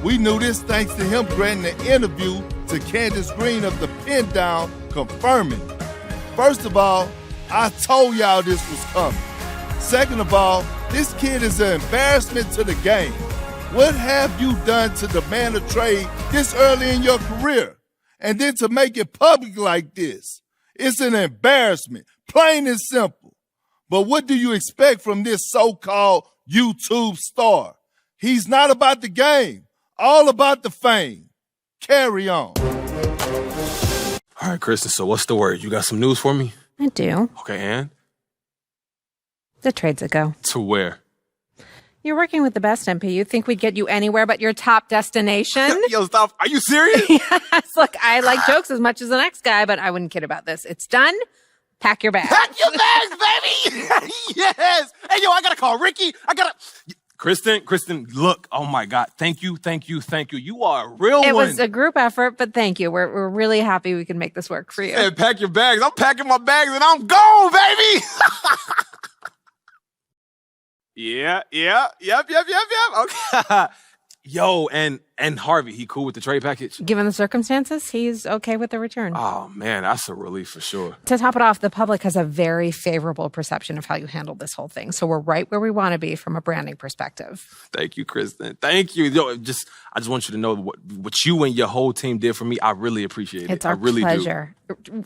We knew this thanks to him granting an interview to Candace Green of the Pin Down, confirming. First of all, I told y'all this was coming. Second of all, this kid is an embarrassment to the game. What have you done to demand a trade this early in your career? And then to make it public like this. It's an embarrassment, plain and simple. But what do you expect from this so-called YouTube star? He's not about the game, all about the fame. Carry on. All right, Kristen, so what's the word? You got some news for me? I do. Okay, and? The trade's a go. To where? You're working with the best, MP. You'd think we'd get you anywhere but your top destination. Yo, stop. Are you serious? Yes. Look, I like jokes as much as the next guy, but I wouldn't kid about this. It's done. Pack your bags. Pack your bags, baby! Yes! Hey, yo, I gotta call Ricky. Kristen, look. Oh, my God. Thank you. You are a real one. It was a group effort, but thank you. We're really happy we can make this work for you. Hey, pack your bags. I'm packing my bags and I'm gone, baby! Yep. Okay. Yo, and Harvey, he cool with the trade package? Given the circumstances, he's okay with the return. Oh, man, that's a relief for sure. To top it off, the public has a very favorable perception of how you handled this whole thing. So we're right where we want to be from a branding perspective. Thank you, Kristen. Thank you. Yo, I just want you to know what you and your whole team did for me. I really appreciate it. It's our I really pleasure.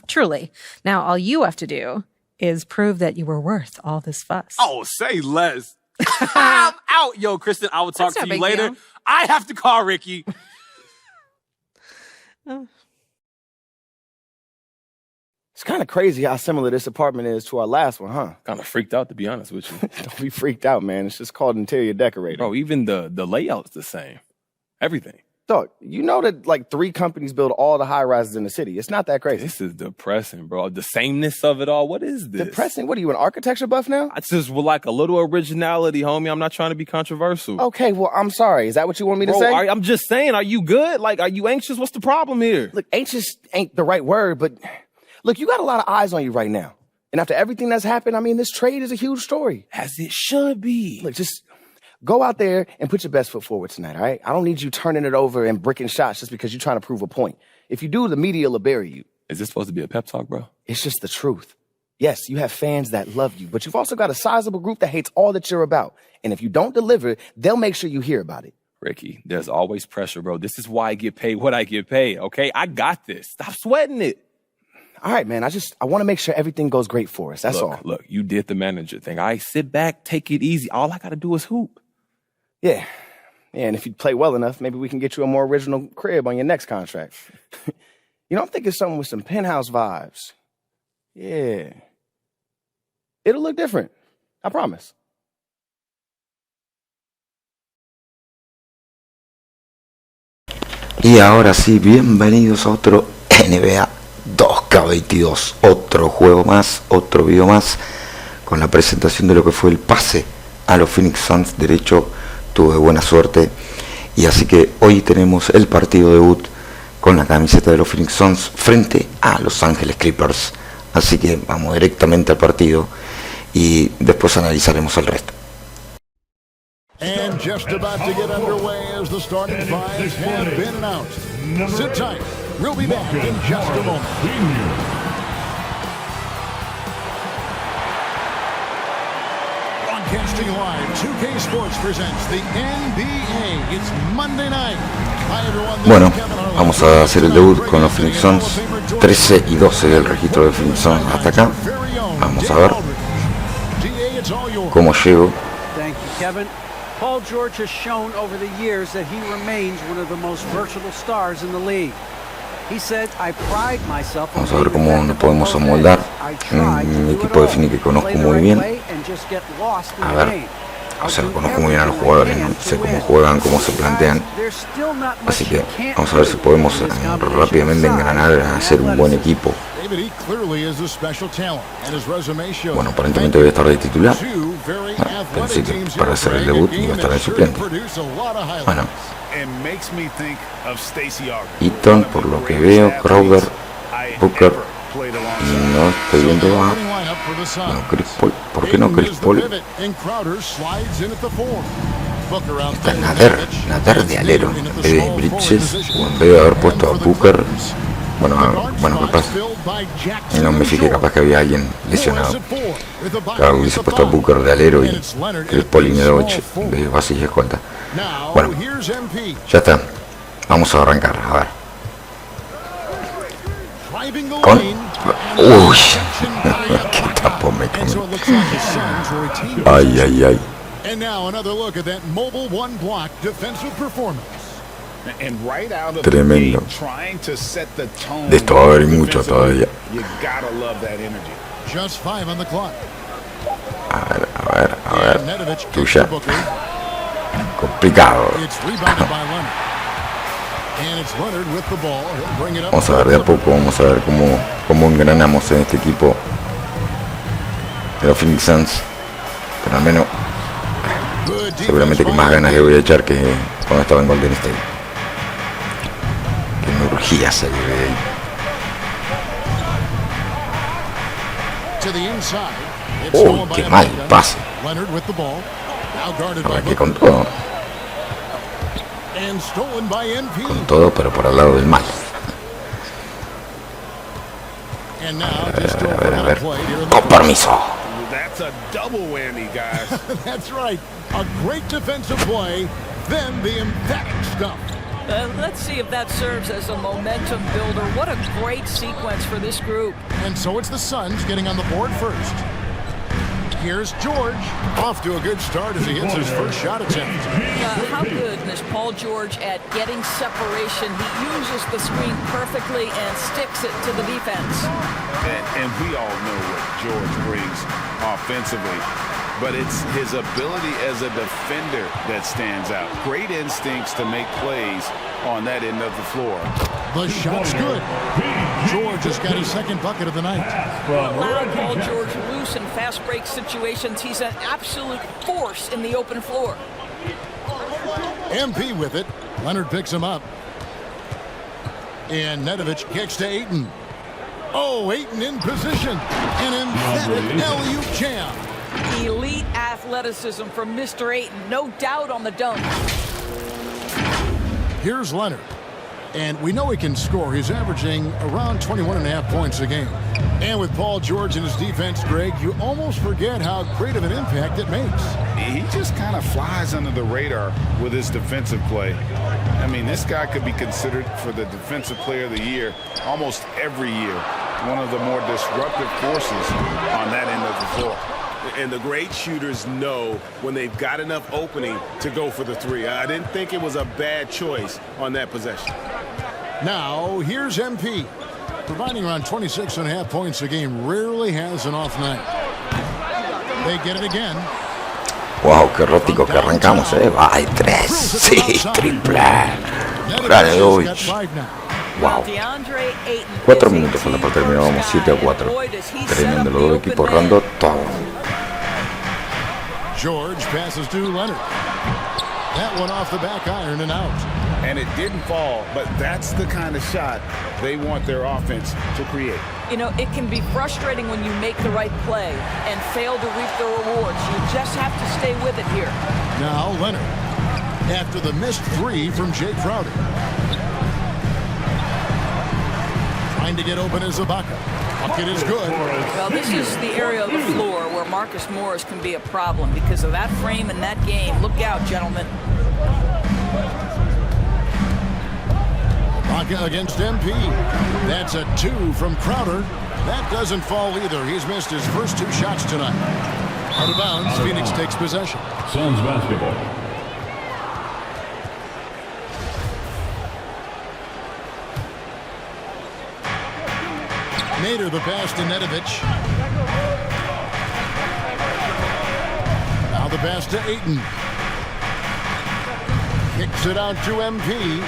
Truly. Now, all you have to do is prove that you were worth all this fuss. Oh, say less. I'm out. Yo, Kristen, I will talk to you later. Deal. I have to call Ricky. It's kind of crazy how similar this apartment is to our last one, huh? Kind of freaked out, to be honest with you. Don't be freaked out, man. It's just called interior decorating. Bro, even the layout's the same. Everything. Dog, you know that like 3 companies build all the high-rises in the city. It's not that crazy. This is depressing, bro. The sameness of it all. What is this? Depressing? What are you, an architecture buff now? I just would like a little originality, homie. I'm not trying to be controversial. Okay, well, I'm sorry. Is that what you want me to say? I'm just saying, are you good? Like, are you anxious? What's the problem here? Look, anxious ain't the right word, but look, you got a lot of eyes on you right now. And after everything that's happened, I mean, this trade is a huge story. As it should be. Look, just go out there and put your best foot forward tonight, all right? I don't need you turning it over and bricking shots just because you're trying to prove a point. If you do, the media will bury you. Is this supposed to be a pep talk, bro? It's just the truth. Yes, you have fans that love you, but you've also got a sizable group that hates all that you're about. And if you don't deliver, they'll make sure you hear about it. Ricky, there's always pressure, bro. This is why I get paid what I get paid, okay? I got this. Stop sweating it. All right, man. I want to make sure everything goes great for us. That's all. Look, you did the manager thing. All right, sit back, take it easy. All I got to do is hoop. Yeah, and if you play well enough, maybe we can get you a more original crib on your next contract. You know, I'm thinking something with some penthouse vibes. Yeah. It'll look different. I promise. Y ahora sí, bienvenidos a otro NBA 2K22, otro juego más, otro video más, con la presentación de lo que fue el pase a los Phoenix Suns. De hecho, tuve buena suerte, y así que hoy tenemos el partido debut con la camiseta de los Phoenix Suns frente a Los Ángeles Clippers. Así que vamos directamente al partido y después analizaremos el resto. And just about to get underway as the starting fives have been announced. Sit tight. We'll be back in just a moment. Broadcasting live, 2K Sports presents the NBA. It's Monday night. Hi everyone. Bueno, vamos a hacer el debut con los Phoenix Suns. 13-12 el registro de Phoenix Suns hasta acá. Vamos a ver cómo llego. Thank you, Kevin. Paul George has shown over the years that he remains one of the most versatile stars in the league. He said, I pride myself. Vamos a ver cómo nos podemos amoldar en mi equipo de Phoenix que conozco muy bien. A ver, o sea, conozco muy bien a los jugadores, ¿no? Sé cómo juegan, cómo se plantean. Así que vamos a ver si podemos rápidamente engranar a hacer un buen equipo. Bueno, aparentemente voy a estar de titular. Pensé que para hacer el debut iba a estar de suplente. Bueno, Eaton, por lo que veo, Crowder, Booker, y no estoy viendo a Chris Paul. ¿Por qué no Chris Paul? Está Nader de alero en vez de Bridges, o en vez de haber puesto a Booker. Bueno, capaz. No me fijé, capaz que había alguien lesionado. Claro, hubiese puesto a Booker de alero y Chris Paul y Nedoch de base y escolta. Bueno, ya está. Vamos a arrancar, a ver. Con... Uy, qué tapón me comí. Ay. And now another look at that mobile one block defensive performance. And right out of Tremendo. the gate, trying to set the tone. De esto va a haber mucho todavía. You gotta love that energy. Just 5 on the clock. A ver. Tuya. Complicado. It's rebounded by Leonard. And it's Leonard with the ball. He'll bring it up. Vamos a ver de a poco, vamos a ver cómo engranamos en este equipo de los Phoenix Suns. Pero al menos seguramente que más ganas le voy a echar que cuando estaba en Golden State. Que me urgía salir de ahí. Uy, qué mal pase. Ahora que con todo. Con todo, pero por el lado del mal. A ver. Con permiso. That's a double whammy, guys. That's right. A great defensive play, then the emphatic stuff. Let's see if that serves as a momentum builder. What a great sequence for this group. And so it's the Suns getting on the board first. Here's George, off to a good start as he hits his first shot attempt. How good is Paul George at getting separation? He uses the screen perfectly and sticks it to the defense. And we all know what George brings offensively, but it's his ability as a defender that stands out. Great instincts to make plays on that end of the floor. The shot's good. George has got his second bucket of the night. Allowed Paul George loose in fast break situations. He's an absolute force in the open floor. MP with it. Leonard picks him up. And Nedovic kicks to Ayton. Oh, Ayton in position. An emphatic alley-oop jam. Elite athleticism from Mr. Ayton. No doubt on the dunk. Here's Leonard. And we know he can score. He's averaging around 21.5 points a game. And with Paul George in his defense, Greg, you almost forget how great of an impact it makes. He just kind of flies under the radar with his defensive play. I mean, this guy could be considered for the Defensive Player of the Year almost every year. One of the more disruptive forces on that end of the floor. And the great shooters know when they've got enough opening to go for the three. I didn't think it was a bad choice on that possession. Now, here's MP. Providing around 26.5 points a game, rarely has an off night. They get it again. Wow, qué erótico que arrancamos, Hay 3, sí, triple. Dale, doy. Wow. 4 minutos falta para terminar, vamos 7-4. Tremendo, los dos equipos errando todo. George passes to Leonard. That one off the back iron and out. And it didn't fall, but that's the kind of shot they want their offense to create. You know, it can be frustrating when you make the right play and fail to reap the rewards. You just have to stay with it here. Now Leonard, after the missed three from Jay Crowder. Trying to get open as Ibaka. Bucket is good. Well, this is the area of the floor where Marcus Morris can be a problem because of that frame and that game. Look out, gentlemen. Ibaka against MP. That's a 2 from Crowder. That doesn't fall either. He's missed his first 2 shots tonight. Out of bounds, Phoenix takes possession. Suns basketball. Nader the pass to Nedovic. Now the pass to Ayton. Kicks it out to MP.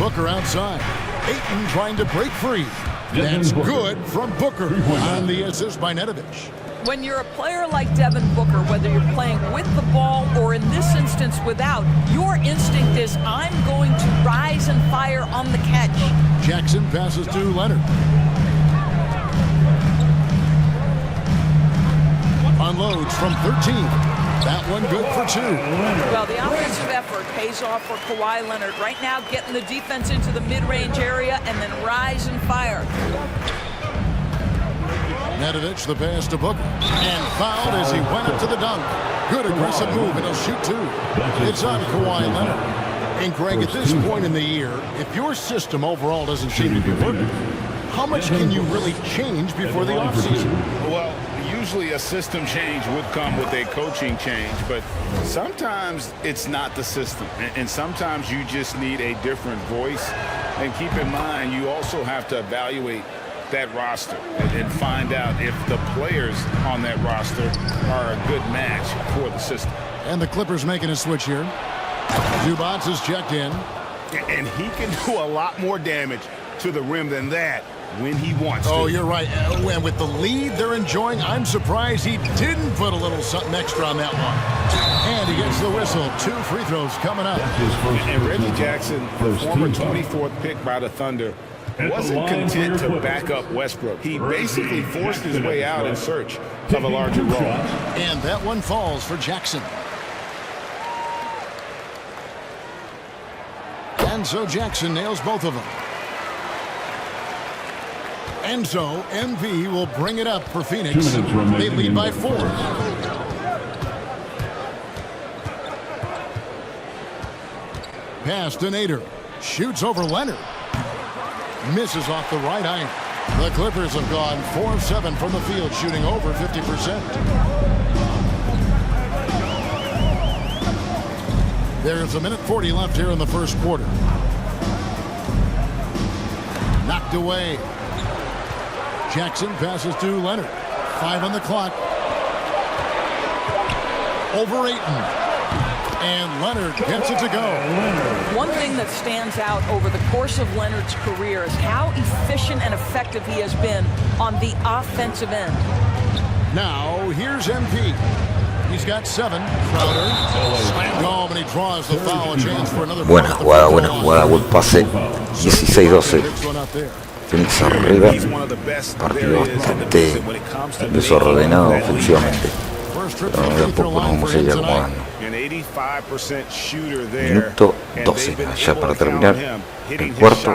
Booker outside. Ayton trying to break free. That's good from Booker on the assist by Nedovic. When you're a player like Devin Booker, whether you're playing with the ball or in this instance without, your instinct is, I'm going to rise and fire on the catch. Jackson passes to Leonard. Unloads from 13. That one good for 2. Well, the offensive effort pays off for Kawhi Leonard. Right now, getting the defense into the mid-range area and then rise and fire. Nedovic, the pass to Booker. And fouled as he went up to the dunk. Good aggressive move, and he'll shoot 2. It's on Kawhi Leonard. And Greg, at this point in the year, if your system overall doesn't seem to be working, how much can you really change before the offseason? Well, usually a system change would come with a coaching change, but sometimes it's not the system. And sometimes you just need a different voice. And keep in mind, you also have to evaluate that roster and find out if the players on that roster are a good match for the system. And the Clippers making a switch here. Zubats is checked in. And he can do a lot more damage to the rim than that when he wants to. Oh, you're right. And with the lead they're enjoying, I'm surprised he didn't put a little something extra on that one. And he gets the whistle. 2 free throws coming up. And Reggie Jackson, the former 24th pick by the Thunder, wasn't content to back up Westbrook. He basically forced his way out in search of a larger role. And that one falls for Jackson. And so Jackson nails both of them. And so MV will bring it up for Phoenix. They lead by 4. Pass to Nader. Shoots over Leonard. Misses off the right iron. The Clippers have gone 4 of 7 from the field, shooting over 50%. There's 1:40 left here in the first quarter. Knocked away. Jackson passes to Leonard. 5 on the clock. Over Ayton. And Leonard gets it to go. One thing that stands out over the course of Leonard's career is how efficient and effective he has been on the offensive end. Now, here's MP. He's got 7. Crowder slammed home and he draws the foul. A chance for another. Buena jugada, buen pase. 16-12. Phoenix arriba. Partido bastante desordenado ofensivamente. Pero de a poco nos vamos a ir acomodando. Minuto 12 ya para terminar el cuarto.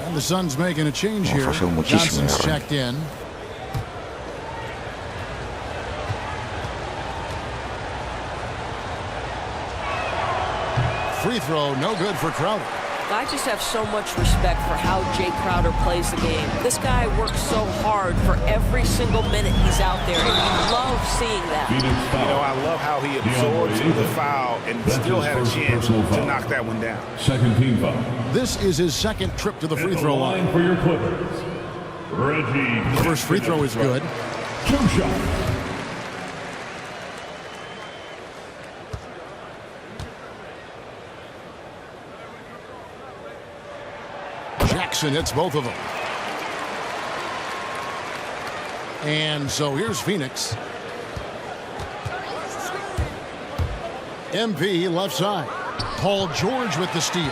And the Suns making a change here. Johnson's checked in. Free throw, no good for Crowder. I just have so much respect for how Jay Crowder plays the game. This guy works so hard for every single minute he's out there, and you love seeing that. You know, I love how he absorbs the foul and still had a chance to knock that one down. Second team foul. This is his second trip to the free throw line. For your Clippers, Reggie. The first free throw is good. 2 shots. Jackson hits both of them. And so here's Phoenix. MP left side. Paul George with the steal.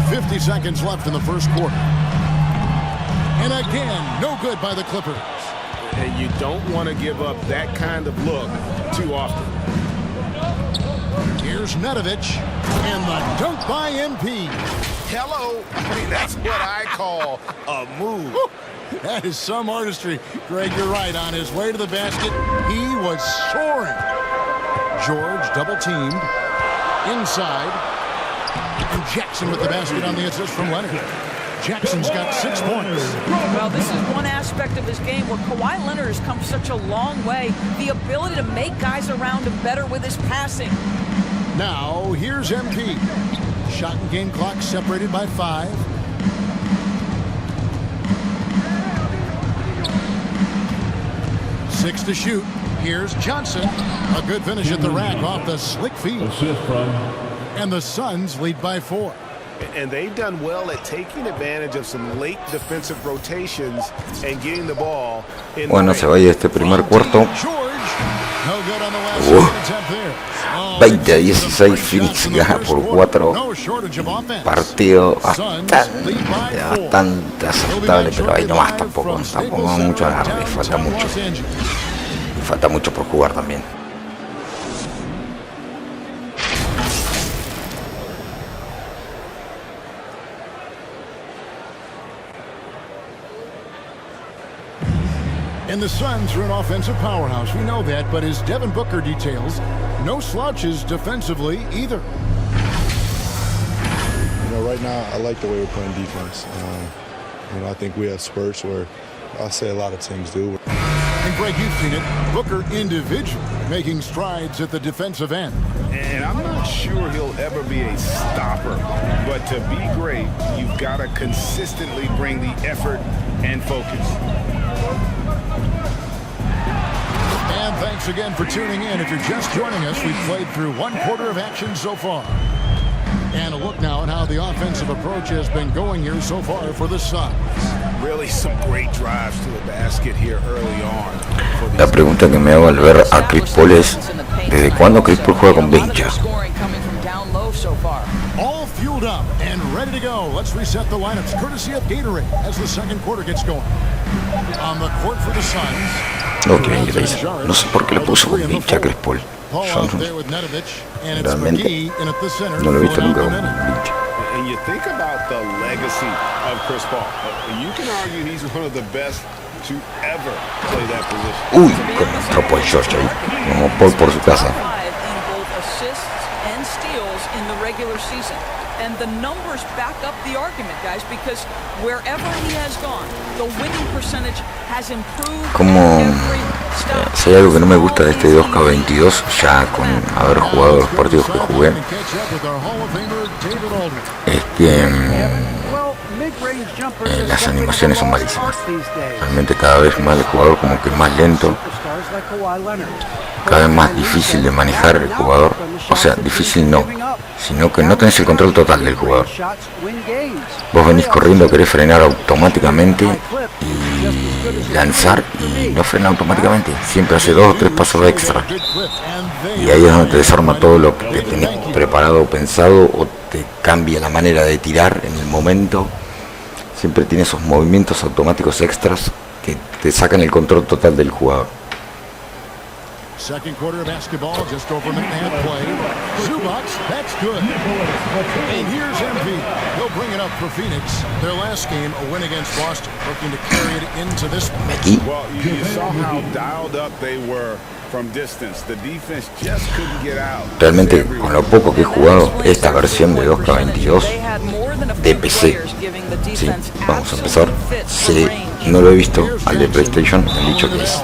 50 seconds left in the first quarter. And again, no good by the Clippers. And you don't want to give up that kind of look too often. Here's Nedovic, and the dunk by MP. Hello. I mean, that's what I call a move. Woo. That is some artistry. Greg, you're right. On his way to the basket, he was soaring. George double-teamed. Inside. And Jackson with the basket on the assist from Leonard. Jackson's got 6 points. Well, this is one aspect of his game where Kawhi Leonard has come such a long way. The ability to make guys around him better with his passing. Now, here's MP. Shot and game clock separated by 5. Six to shoot. Here's Johnson. A good finish at the rack off the slick feed. And the Suns lead by 4. And they've done well at taking advantage of some late defensive rotations and getting the ball in. Bueno, se vaya este primer cuarto. George 20-16, Phoenix gana por 4. Partido bastante aceptable, pero ahí nomás tampoco mucho alarde, falta mucho. Y falta mucho por jugar también. And the Suns are an offensive powerhouse. We know that, but as Devin Booker details, no slouches defensively either. You know, right now, I like the way we're playing defense. You know, I think we have spurts where I'll say a lot of teams do. And Greg, you've seen it. Booker individually making strides at the defensive end. And I'm not sure he'll ever be a stopper, but to be great, you've got to consistently bring the effort and focus. And thanks again for tuning in. If you're just joining us, we've played through one quarter of action so far. And a look now at how the offensive approach has been going here so far for the Suns. Really some great drives to the basket here early on. La pregunta que me hago al ver a Chris Paul es, ¿desde cuándo Chris Paul juega con Bencha? All fueled up and ready to go. Let's reset the lineups courtesy of Gatorade as the second quarter gets going. On the court for the Suns. Ok, Grace. No sé por qué le puso con Bencha a Chris Paul. Yo realmente no lo he visto nunca con Bencha. And you think about the legacy of Chris Paul. You can argue he's one of the best to ever play that position. Uy, como entró Paul George ahí, como Paul por su casa. And the numbers back up the argument, guys, because wherever he has gone, the winning percentage has improved. Como si hay algo que no me gusta de este 2K22, ya con haber jugado los partidos que jugué, es que las animaciones son malísimas. Realmente cada vez más el jugador como que más lento, cada vez más difícil de manejar el jugador. O sea, difícil no, sino que no tenés el control total del jugador. Vos venís corriendo, querés frenar automáticamente y lanzar y no frena automáticamente. Siempre hace 2 o 3 pasos extra. Y ahí es donde te desarma todo lo que tenés preparado o pensado, o te cambia la manera de tirar en el momento. Siempre tiene esos movimientos automáticos extras que te sacan el control total del jugador. Second quarter of basketball, just over a minute and a half play. Zubac, that's good. And here's MP. They'll bring it up for Phoenix. Their last game, a win against Boston, looking to carry it into this one. Well, you saw how dialed up they were from distance. The defense just couldn't get out. Realmente, con lo poco que he jugado esta versión de 2K22 de PC, sí, vamos a empezar. Sí, no lo he visto al de PlayStation, me han dicho que es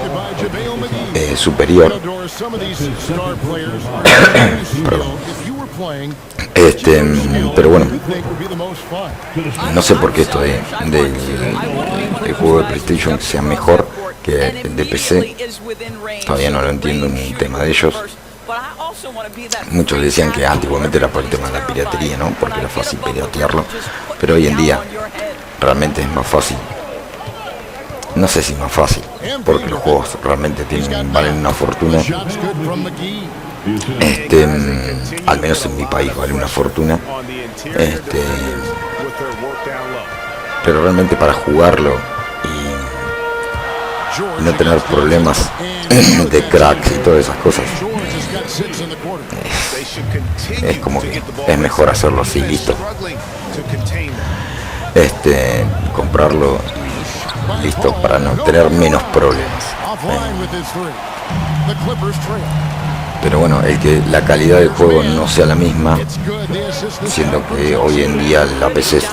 superior. Perdón. Pero bueno, no sé por qué esto del juego de PlayStation sea mejor que el de PC. Todavía no lo entiendo en el tema de ellos. Muchos decían que antiguamente era por el tema de la piratería, ¿no? Porque era fácil piratearlo, pero hoy en día realmente es más fácil. No sé si más fácil, porque los juegos realmente valen una fortuna. Al menos en mi país vale una fortuna. Pero realmente para jugarlo y no tener problemas de cracks y todas esas cosas, es como que es mejor hacerlo así, listo. Comprarlo listo para no tener menos problemas. Pero bueno, el que la calidad del juego no sea la misma, siendo que hoy en día la PC es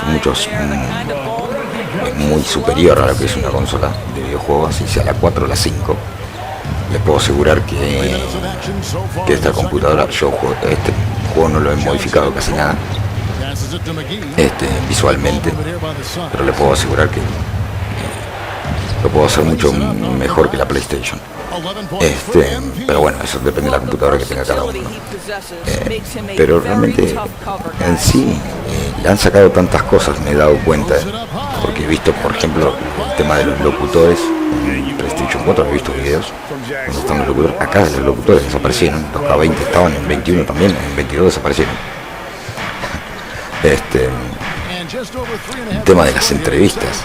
muy superior a lo que es una consola de videojuegos, así sea la 4 o la 5, les puedo asegurar que esta computadora, este juego no lo he modificado casi nada visualmente, pero le puedo asegurar que lo puedo hacer mucho mejor que la PlayStation. Pero bueno, eso depende de la computadora que tenga cada uno. Pero realmente en sí le han sacado tantas cosas, me he dado cuenta, porque he visto, por ejemplo, el tema de los locutores en PlayStation mucho en Modo, he visto videos donde están los locutores. Acá los locutores desaparecieron, los K20 estaban en 21 también, en 22 desaparecieron. El tema de las entrevistas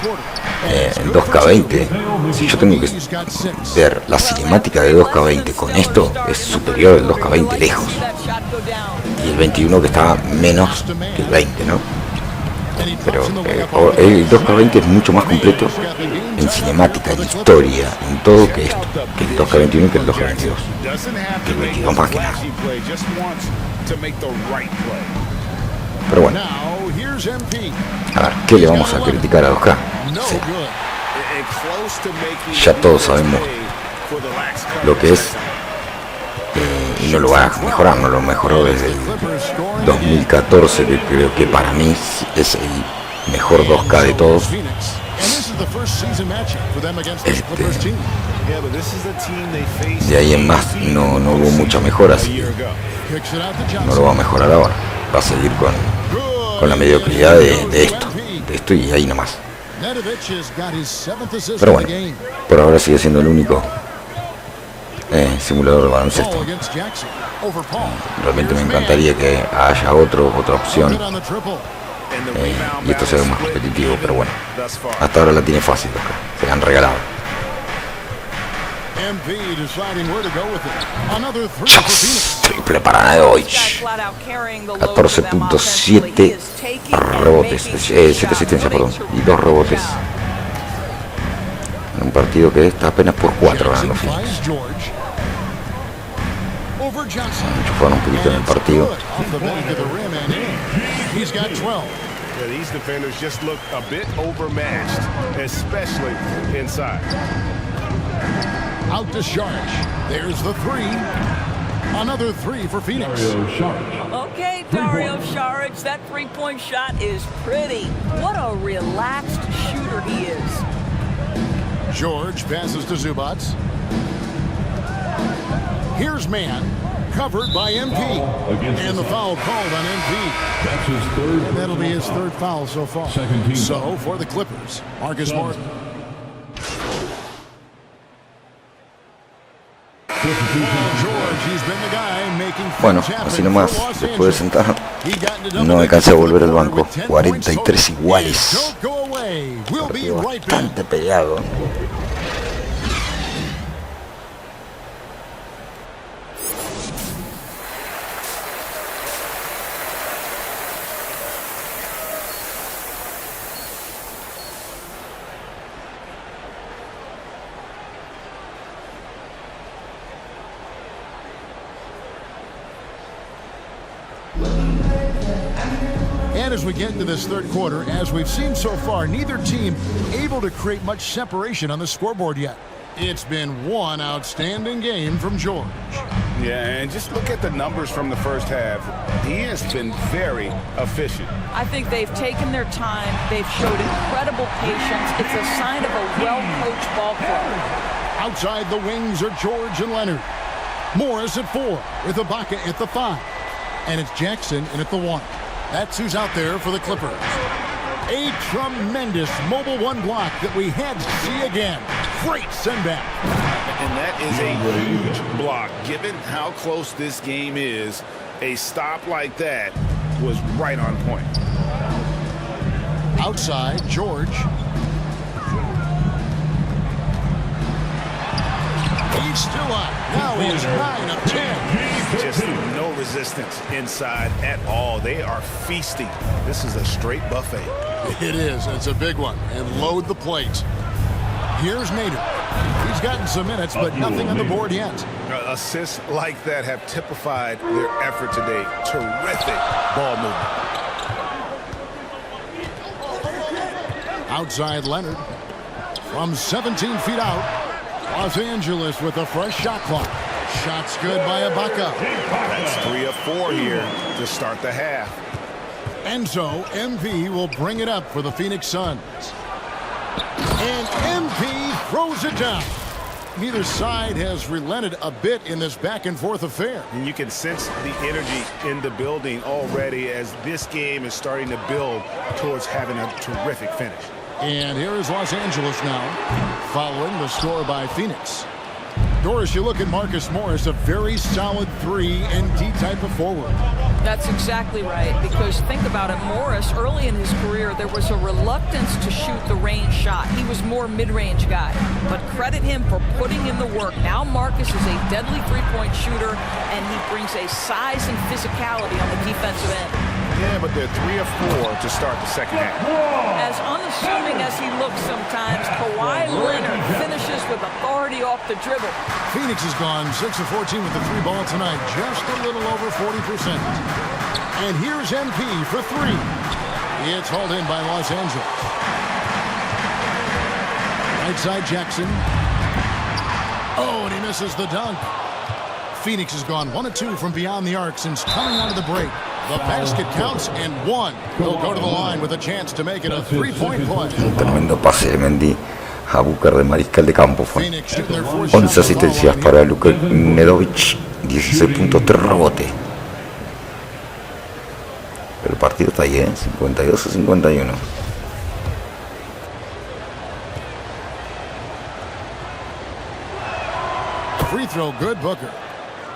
en 2K20, si yo tengo que ver la cinemática de 2K20 con esto, es superior al 2K20 lejos, y el 21 que estaba menos que el 20, ¿no? Pero el 2K20 es mucho más completo en cinemática, en historia, en todo que esto, que el 2K21 y que el 2K22, que el 22 más que nada. Pero bueno, a ver, ¿qué le vamos a criticar a 2K? O sea, ya todos sabemos lo que es, y no lo va a mejorar, no lo mejoró desde el 2014, que creo que para mí es el mejor 2K de todos. De ahí en más no hubo mucha mejora, así que no lo va a mejorar ahora, va a seguir con la mediocridad de esto y ahí nomás. Pero bueno, por ahora sigue siendo el único simulador de baloncesto. Realmente me encantaría que haya otra opción y esto sea más competitivo, pero bueno, hasta ahora la tiene fácil, se la han regalado. Triple para Nadoich, 14.7 rebotes, 7 asistencias, perdón, y 2 rebotes en un partido que está apenas por 4 ganando Phoenix. Muchos fueron un poquito en el partido. Yeah, these defenders just look a bit overmatched, especially inside. Out to Sharge. There's the three. Another three for Phoenix. Okay, Dario Saric, that three-point shot is pretty. What a relaxed shooter he is. George passes to Zubats. Here's man. Covered by MP. And the foul called on MP. That's his third. And that'll be his third foul so far. So for the Clippers, Marcus Morris. Bueno, así nomás, después de sentar, no alcancé a volver al banco. 43 iguales. Partido bastante peleado. And as we get into this third quarter, as we've seen so far, neither team able to create much separation on the scoreboard yet. It's been one outstanding game from George. Yeah, and just look at the numbers from the first half. He has been very efficient. I think they've taken their time. They've showed incredible patience. It's a sign of a well-coached ball club. Outside the wings are George and Leonard. Morris at 4, with Ibaka at the 5. And it's Jackson in at the 1. That's who's out there for the Clippers. A tremendous mobile one block that we had to see again. Great send back. And that is a huge block. Given how close this game is, a stop like that was right on point. Outside, George. He's still up. Now he's 9 of 10. Just no resistance inside at all. They are feasting. This is a straight buffet. It is. It's a big one. And load the plate. Here's Nader. He's gotten some minutes, but nothing on the board yet. Assists like that have typified their effort today. Terrific ball movement. Outside Leonard. From 17 feet out. Los Angeles with a fresh shot clock. Shots good by Ibaka. That's 3 of 4 here to start the half. And so MP will bring it up for the Phoenix Suns. And MP throws it down. Neither side has relented a bit in this back and forth affair. And you can sense the energy in the building already as this game is starting to build towards having a terrific finish. And here is Los Angeles now, following the score by Phoenix. Doris, you look at Marcus Morris, a very solid 3-and-D type of forward. That's exactly right, because think about it, Morris, early in his career, there was a reluctance to shoot the range shot. He was more mid-range guy, but credit him for putting in the work. Now Marcus is a deadly three-point shooter, and he brings a size and physicality on the defensive end. Yeah, but they're 3 of 4 to start the second half. As unassuming as he looks sometimes, Kawhi Leonard finishes with authority off the dribble. Phoenix has gone 6 of 14 with the 3 ball tonight, just a little over 40%. And here's MP for 3. It's hauled in by Los Angeles. Right side Jackson. Oh, and he misses the dunk. Phoenix has gone 1 of 2 from beyond the arc since coming out of the break. The basket counts and 1. They'll go to the line with a chance to make it a 3-point play. Un tremendo pase de Mendy a Booker de mariscal de campo. Fue 11 asistencias para Luka Nedovic, 16 puntos, 3 rebotes. Pero el partido está ahí, 52 a 51. Free throw good, Booker.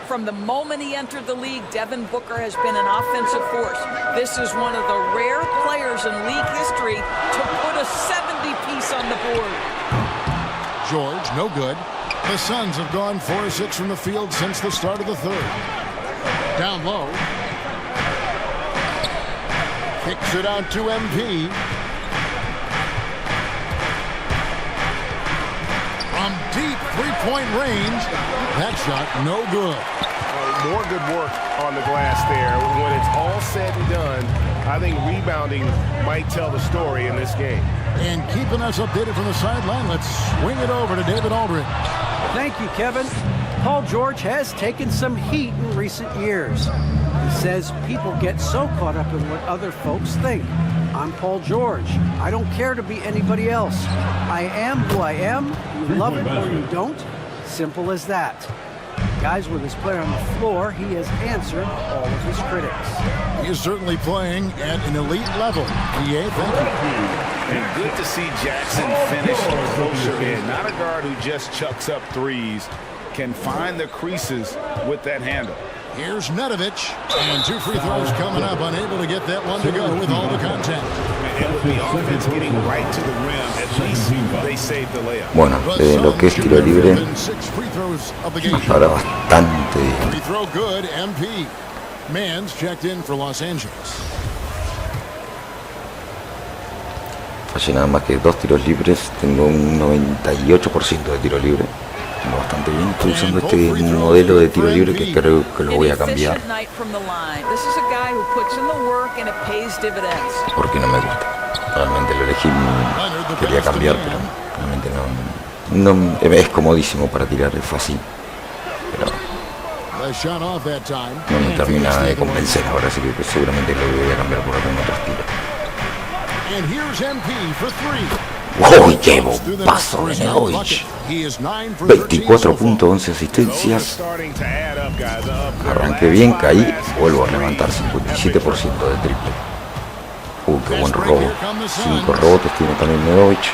From the moment he entered the league, Devin Booker has been an offensive force. This is one of the rare players in league history to put a 70-piece on the board. George, no good. The Suns have gone 4 of 6 from the field since the start of the third. Down low. Kicks it out to MP. From deep three-point range. That shot no good. More good work on the glass there. When it's all said and done, I think rebounding might tell the story in this game. And keeping us updated from the sideline, let's swing it over to David Aldridge. Thank you, Kevin. Paul George has taken some heat in recent years. He says people get so caught up in what other folks think. I'm Paul George. I don't care to be anybody else. I am who I am. You love it or you don't. Simple as that. Guys, with his player on the floor, he has answered all of his critics. He is certainly playing at an elite level. EA, thank you. And good to see Jackson finish closer in. Not a guard who just chucks up threes. Can find the creases with that handle. Here's Nedovic, and 2 free throws coming up, unable to get that one to go with all the contact. And with the offense getting right to the rim, at least they saved the layup. Bueno, lo que es tiro libre, ahora bastante bien. Free throw good, MP. Mans checked in for Los Angeles. Fallé nada más que 2 tiros libres, tengo un 98% de tiro libre. Bastante bien, estoy usando este modelo de tiro libre que creo que lo voy a cambiar porque no me gusta. Realmente lo elegí, quería cambiar, pero realmente no es comodísimo para tirar, es fácil, pero no me termina de convencer ahora, así que seguramente lo voy a cambiar por algún otro estilo. ¡Uy, qué bombazo de Nedovic! 24 puntos, 11 asistencias. Arranqué bien, caí, vuelvo a levantar 57% de triple. Qué buen robo. 5 rebotes tiene también Nedovic.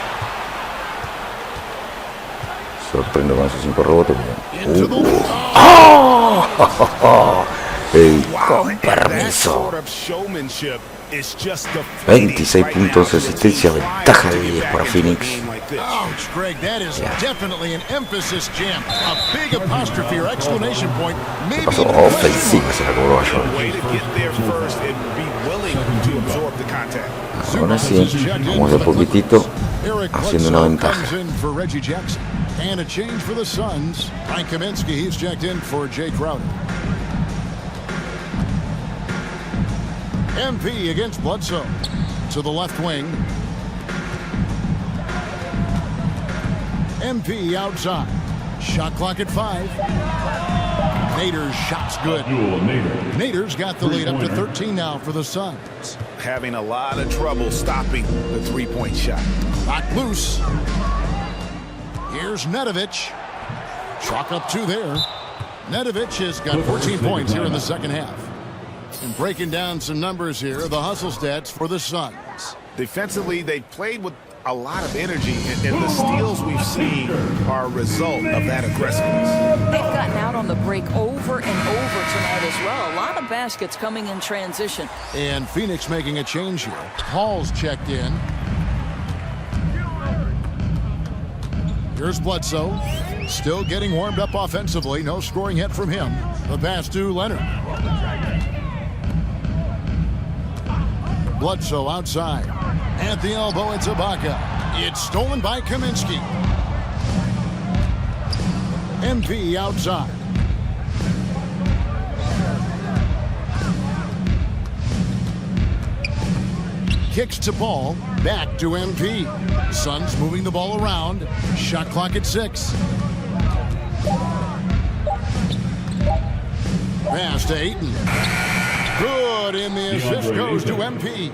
Sorprendo con esos 5 rebotes. Con permiso. 26 puntos de asistencia, ventaja de 10 para Phoenix. ¿Qué pasó? Ofensiva se la cobró a George. Ahora sí, vamos de poquitito haciendo una ventaja. And a change for the Suns. Frank Kaminsky, he's checked in for Jay Crowder. MP against Bledsoe. To the left wing. MP outside. Shot clock at 5. Nader's shot's good. Nader's got the lead up to 13 now for the Suns. Having a lot of trouble stopping the three-point shot. Knock loose. Here's Nedovic. Chalk up 2 there. Nedovic has got 14 points here in the second half. And breaking down some numbers here, the hustle stats for the Suns. Defensively, they played with a lot of energy, and the steals we've seen are a result of that aggressiveness. They've gotten out on the break over and over tonight as well. A lot of baskets coming in transition. And Phoenix making a change here. Hall's checked in. Here's Bledsoe. Still getting warmed up offensively. No scoring yet from him. The pass to Leonard. Bledsoe outside. At the elbow, it's Ibaka. It's stolen by Kaminsky. MP outside. Kicks to Ball. Back to MP. Suns moving the ball around. Shot clock at 6. Pass to Ayton. Good, and the assist goes to MP.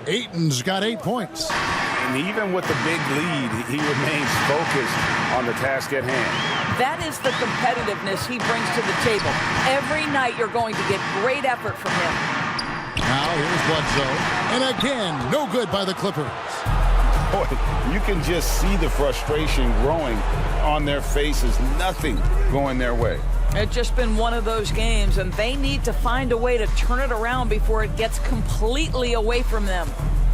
Ayton's got 8 points. And even with the big lead, he remains focused on the task at hand. That is the competitiveness he brings to the table. Every night you're going to get great effort from him. Now here's Bledsoe. And again, no good by the Clippers. Boy, you can just see the frustration growing on their faces. Nothing going their way. It's just been one of those games, and they need to find a way to turn it around before it gets completely away from them.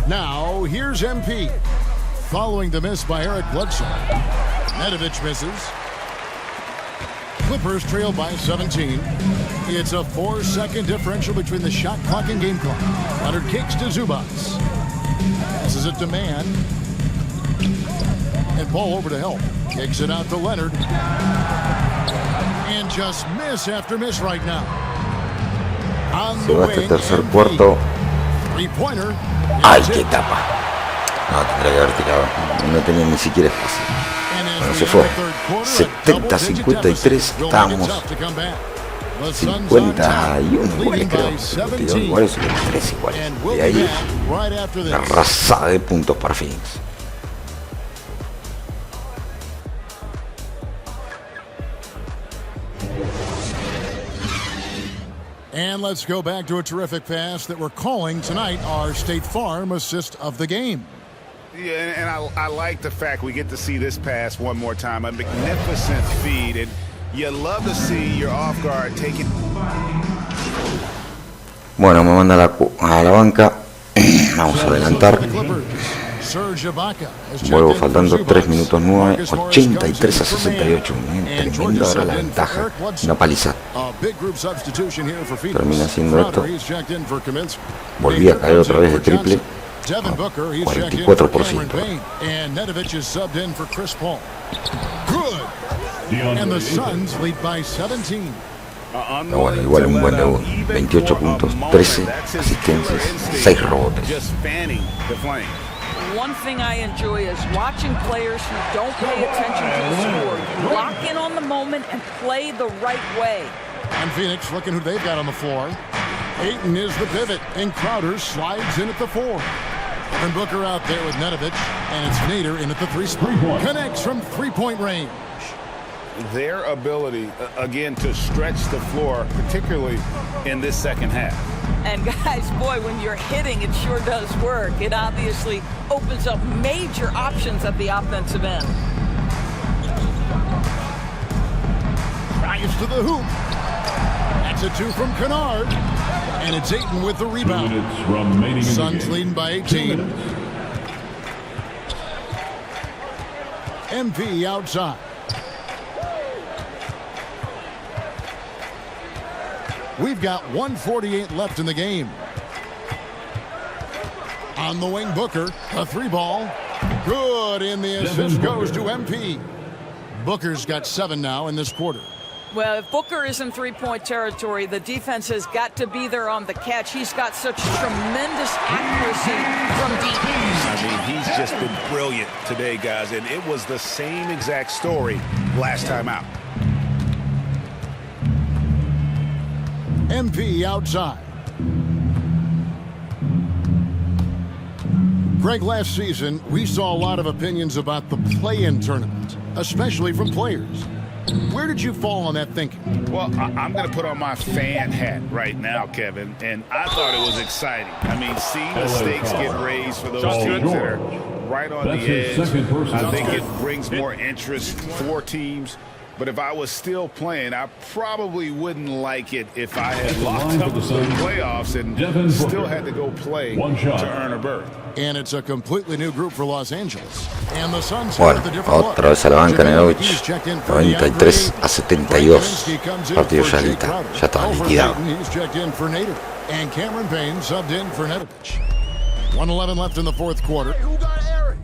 Now, here's MP. Following the miss by Eric Bledsoe. Nedovic misses. Clippers trail by 17. It's a 4-second differential between the shot clock and game clock. Leonard kicks to Zubats. Passes it to Mann. And Ball over to help. Kicks it out to Leonard. And just miss after miss right now. On the wing, tercer cuarto. Three-pointer. ¡Ay, qué tapa! No, tendría que haber tirado. No tenía ni siquiera espacio. Bueno, se fue. 70-53. Estábamos 51 iguales, creo. 52 iguales, 53 iguales. De ahí, la arrasada de puntos para Phoenix. And let's go back to a terrific pass that we're calling tonight our State Farm assist of the game. Yeah, and I like the fact we get to see this pass one more time. A magnificent feed, and you love to see your off guard taking. Bueno, me manda a la banca. Vamos a adelantar. Vuelvo faltando 3 minutos 9, 83-68. Tremenda ahora la ventaja. Una paliza. Termina siendo esto. Volví a caer otra vez de triple. 44%. Pero bueno, igual un buen debut. 28 puntos, 13 asistencias, 6 rebotes. One thing I enjoy is watching players who don't pay attention to the score lock in on the moment and play the right way. And Phoenix looking who they've got on the floor. Ayton is the pivot, and Crowder slides in at the 4. And Booker out there with Nedovic, and it's Nader in at the 3 spot. Connects from three-point range. Their ability, again, to stretch the floor, particularly in this second half. And guys, boy, when you're hitting, it sure does work. It obviously opens up major options at the offensive end. Drives to the hoop. That's a 2 from Kennard. And it's Ayton with the rebound. Suns leading by 18. MP outside. We've got 1:48 left in the game. On the wing, Booker, a 3-ball. Good, and the assist goes to MP. Booker's got 7 now in this quarter. Well, if Booker is in three-point territory, the defense has got to be there on the catch. He's got such tremendous accuracy from deep. I mean, he's just been brilliant today, guys, and it was the same exact story last time out. MP outside. Greg, last season, we saw a lot of opinions about the play-in tournament, especially from players. Where did you fall on that thinking? Well, I'm going to put on my fan hat right now, Kevin, and I thought it was exciting. I mean, seeing the stakes get raised for those teams that are right on That's the his edge. second personal I think foul. it brings more interest for teams. But if I was still playing, I probably wouldn't like it if I had locked up the playoffs and still had to go play to earn a berth. And it's a completely new group for Los Angeles. And the Suns Bueno, have a different look. otra vez a la banca Nedovic, He's checked in for the 93-72. Partido ya estaba liquidado. He's checked in for Nader. And Cameron Payne subbed in for Nedovic. 1:11 left in the fourth quarter. Who got Eric?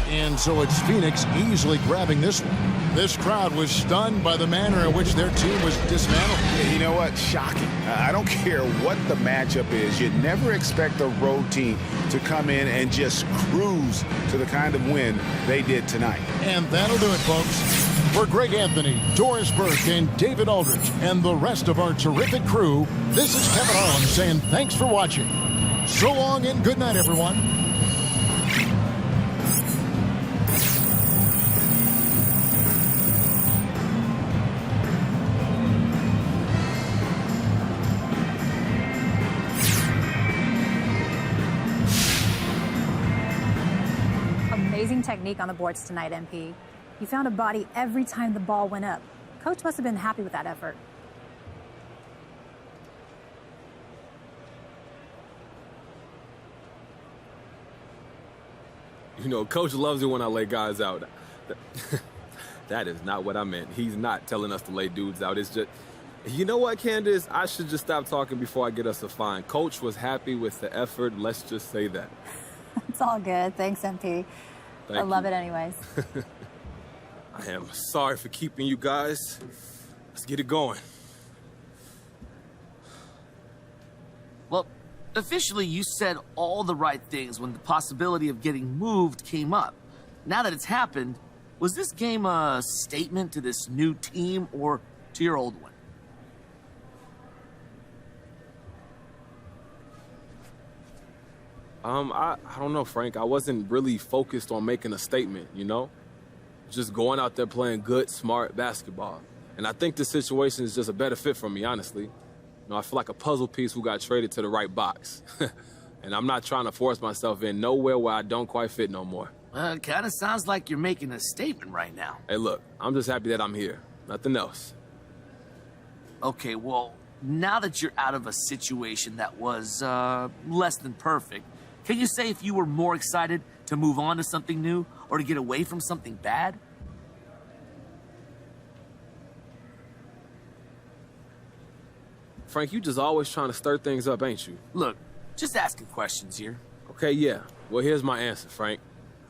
And so it's Phoenix easily grabbing this one. This crowd was stunned by the manner in which their team was dismantled. Yeah, you know what? Shocking. I don't care what the matchup is. You never expect a road team to come in and just cruise to the kind of win they did tonight. And that'll do it, folks. For Greg Anthony, Doris Burke, and David Aldridge, and the rest of our terrific crew, this is Kevin Harlan saying thanks for watching. So long and good night, everyone. Amazing technique on the boards tonight, MP. You found a body every time the ball went up. Coach must have been happy with that effort. You know, Coach loves it when I lay guys out. That is not what I meant. He's not telling us to lay dudes out. It's just, you know what, Candace? I should just stop talking before I get us a fine. Coach was happy with the effort. Let's just say that. It's all good. Thanks, MP. I love it anyways. I am sorry for keeping you guys. Let's get it going. Well, officially, you said all the right things when the possibility of getting moved came up. Now that it's happened, was this game a statement to this new team or to your old one? I don't know, Frank. I wasn't really focused on making a statement, you know? Just going out there playing good, smart basketball. And I think this situation is just a better fit for me, honestly. You know, I feel like a puzzle piece who got traded to the right box. And I'm not trying to force myself in nowhere where I don't quite fit no more. It kind of sounds like you're making a statement right now. Hey, look, I'm just happy that I'm here. Nothing else. Okay, well, now that you're out of a situation that was less than perfect, can you say if you were more excited to move on to something new or to get away from something bad? Frank, you just always trying to stir things up, ain't you? Look, just asking questions here. Okay, yeah. Well, here's my answer, Frank.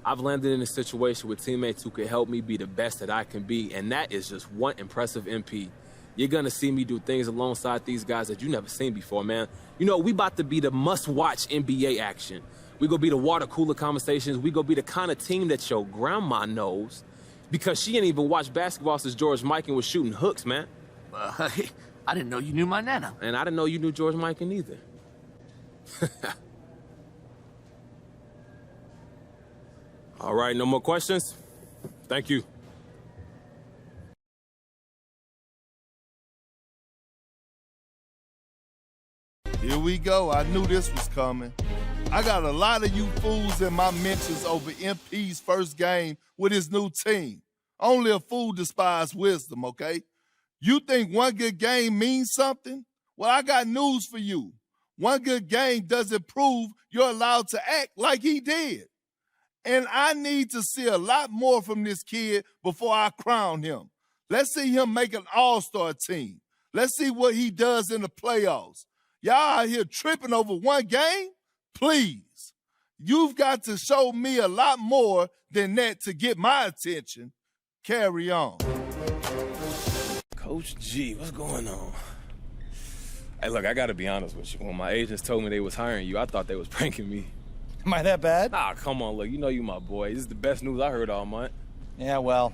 I've landed in a situation with teammates who can help me be the best that I can be, and that is just one impressive MP. You're gonna see me do things alongside these guys that you never seen before, man. You know, we about to be the must-watch NBA action. We gonna be the water cooler conversations. We gonna be the kind of team that your grandma knows because she ain't even watched basketball since George Mikan was shooting hooks, man. I didn't know you knew my nana. And I didn't know you knew George Mikan either. All right, no more questions? Thank you. Here we go. I knew this was coming. I got a lot of you fools in my mentions over MP's first game with his new team. Only a fool despises wisdom, okay? You think one good game means something? Well, I got news for you. One good game doesn't prove you're allowed to act like he did. And I need to see a lot more from this kid before I crown him. Let's see him make an all-star team. Let's see what he does in the playoffs. Y'all out here tripping over one game? Please. You've got to show me a lot more than that to get my attention. Carry on. Coach G, what's going on? Hey, look, I got to be honest with you. When my agents told me they was hiring you, I thought they was pranking me. Am I that bad? Ah, come on, look, you know you my boy. This is the best news I heard all month. Yeah, well,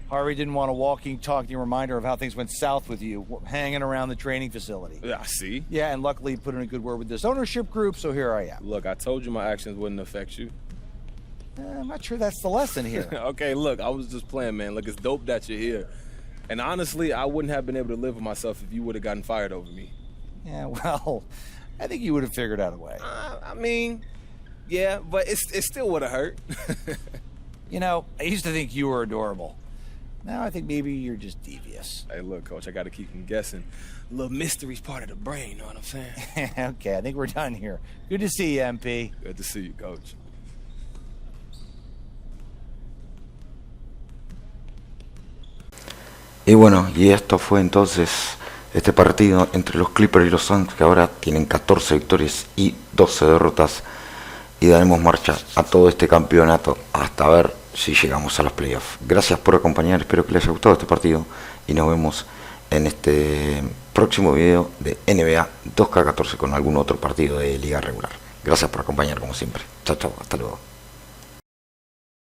Harvey didn't want a walking, talking reminder of how things went south with you, hanging around the training facility. Yeah, see? Yeah, and luckily he put in a good word with this ownership group, so here I am. Look, I told you my actions wouldn't affect you. I'm not sure that's the lesson here. Okay, look, I was just playing, man. Look, it's dope that you're here. And honestly, I wouldn't have been able to live with myself if you would have gotten fired over me. Yeah, well, I think you would have figured out a way. I mean, yeah, but it still would have hurt. You know, I used to think you were adorable. Now I think maybe you're just devious. Hey, look, Coach, I got to keep him guessing. A little mystery's part of the brain, you know what I'm saying? Okay, I think we're done here. Good to see you, MP. Good to see you, Coach. Y bueno, y esto fue entonces este partido entre los Clippers y los Suns, que ahora tienen 14 victorias y 12 derrotas, y daremos marcha a todo este campeonato hasta ver si llegamos a los playoffs. Gracias por acompañar, espero que les haya gustado este partido y nos vemos en este próximo video de NBA 2K14 con algún otro partido de liga regular. Gracias por acompañar como siempre. Chao, chao, hasta luego.